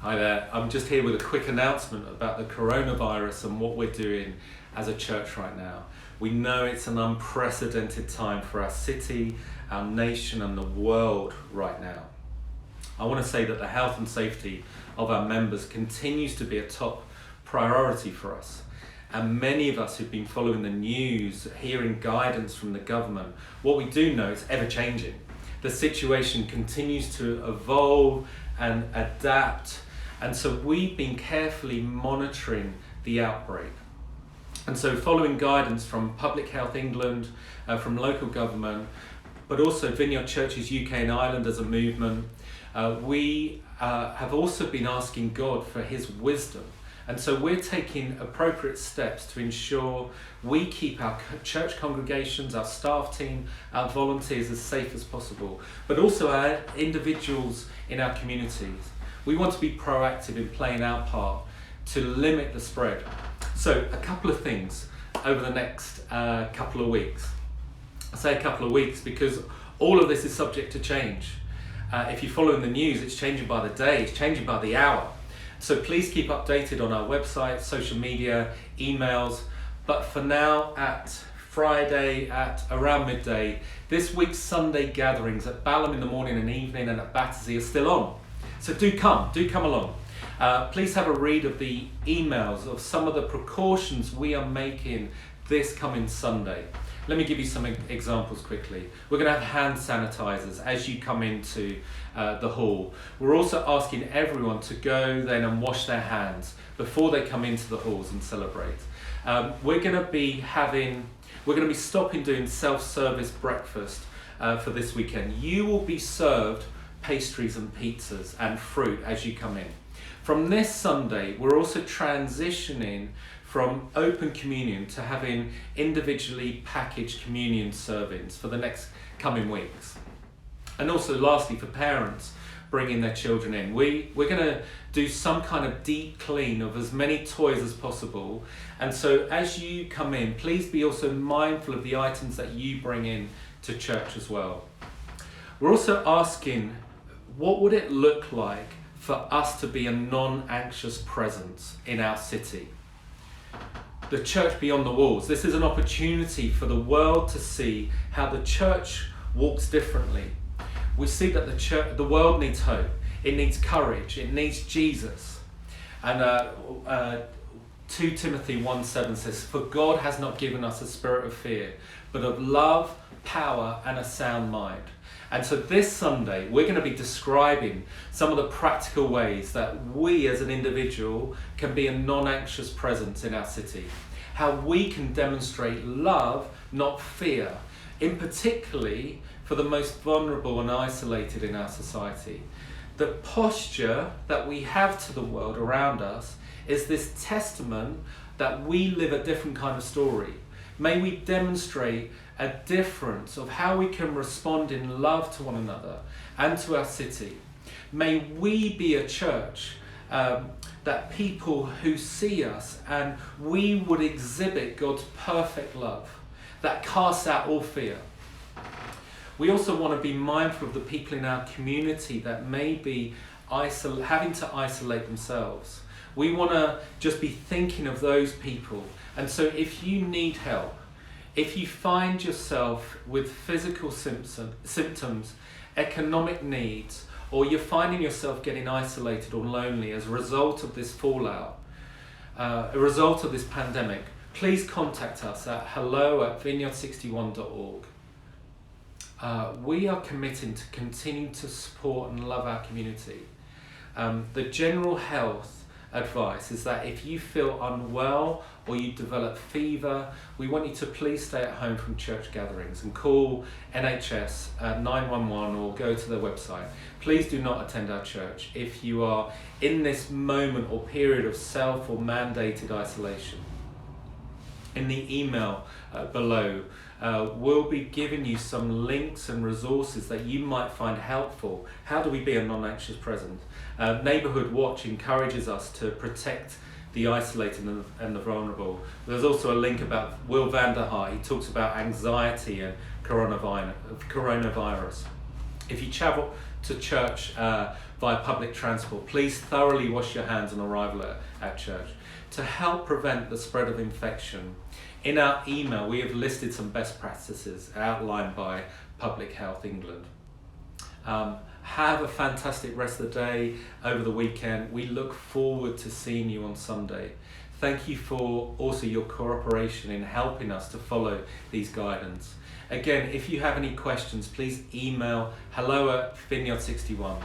Hi there, I'm just here with a quick announcement about the coronavirus and what we're doing as a church right now. We know it's an unprecedented time for our city, our nation and the world right now. I want to say that the health and safety of our members continues to be a top priority for us. And many of us who've been following the news, hearing guidance from the government, what we do know is ever changing. The situation continues to evolve and adapt. And so we've been carefully monitoring the outbreak. And so following guidance from Public Health England, from local government, but also Vineyard Churches UK and Ireland as a movement, we have also been asking God for His wisdom. And so we're taking appropriate steps to ensure we keep our church congregations, our staff team, our volunteers as safe as possible, but also our individuals in our communities. We want to be proactive in playing our part to limit the spread. So a couple of things over the next couple of weeks. I say a couple of weeks because all of this is subject to change. If you're following the news, it's changing by the day, it's changing by the hour. So please keep updated on our website, social media, emails. But for now, at Friday at around midday, this week's Sunday gatherings at Balham in the morning and evening and at Battersea are still on. So do come along. Please have a read of the emails of some of the precautions we are making this coming Sunday. Let me give you some examples quickly. We're going to have hand sanitizers as you come into the hall. We're also asking everyone to go then and wash their hands before they come into the halls and celebrate. We're going to be stopping doing self-service breakfast for this weekend. You will be served pastries and pizzas and fruit as you come in. From this Sunday, we're also transitioning from open communion to having individually packaged communion servings for the next coming weeks. And also lastly, for parents bringing their children in, we're going to do some kind of deep clean of as many toys as possible. And so as you come in, please be also mindful of the items that you bring in to church as well. We're also asking, what would it look like for us to be a non-anxious presence in our city? The church beyond the walls. This is an opportunity for the world to see how the church walks differently. We see that the world needs hope. It needs courage. It needs Jesus. And 2 Timothy 1:7 says, "For God has not given us a spirit of fear, but of love, power, and a sound mind." And so this Sunday, we're going to be describing some of the practical ways that we as an individual can be a non-anxious presence in our city. How we can demonstrate love, not fear, in particularly for the most vulnerable and isolated in our society. The posture that we have to the world around us is this testament that we live a different kind of story. May we demonstrate a difference of how we can respond in love to one another and to our city. May we be a church that people who see us and we would exhibit God's perfect love that casts out all fear. We also want to be mindful of the people in our community that may be having to isolate themselves. We want to just be thinking of those people. And so if you need help, if you find yourself with physical symptoms, economic needs, or you're finding yourself getting isolated or lonely as a result of this fallout, a result of this pandemic, please contact us at hello@vineyard61.org. We are committing to continue to support and love our community. The general health advice is that if you feel unwell or you develop fever, we want you to please stay at home from church gatherings and call NHS 911 or go to their website. Please do not attend our church if you are in this moment or period of self or mandated isolation. In the email below, we'll be giving you some links and resources that you might find helpful. How do we be a non-anxious presence? Neighbourhood Watch encourages us to protect the isolated and the vulnerable. There's also a link about Will van der Haar. He talks about anxiety and coronavirus. If you travel to church via public transport, please thoroughly wash your hands on arrival at church. To help prevent the spread of infection, in our email we have listed some best practices outlined by Public Health England. Have a fantastic rest of the day over the weekend. We look forward to seeing you on Sunday. Thank you for also your cooperation in helping us to follow these guidance. Again, if you have any questions, please email hello@vineyard61.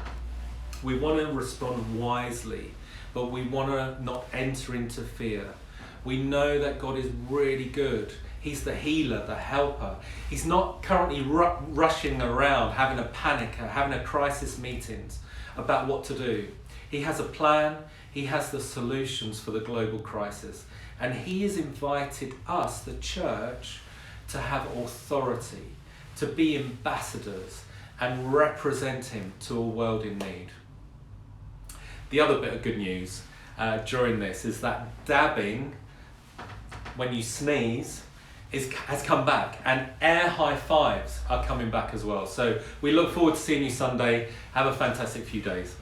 We want to respond wisely, but we want to not enter into fear. We know that God is really good. He's the healer, the helper. He's not currently rushing around, having a panic, having a crisis meetings about what to do. He has a plan. He has the solutions for the global crisis. And he has invited us, the church, to have authority, to be ambassadors and represent him to a world in need. The other bit of good news during this is that dabbing, when you sneeze, has come back, and air high fives are coming back as well. So we look forward to seeing you Sunday. Have a fantastic few days.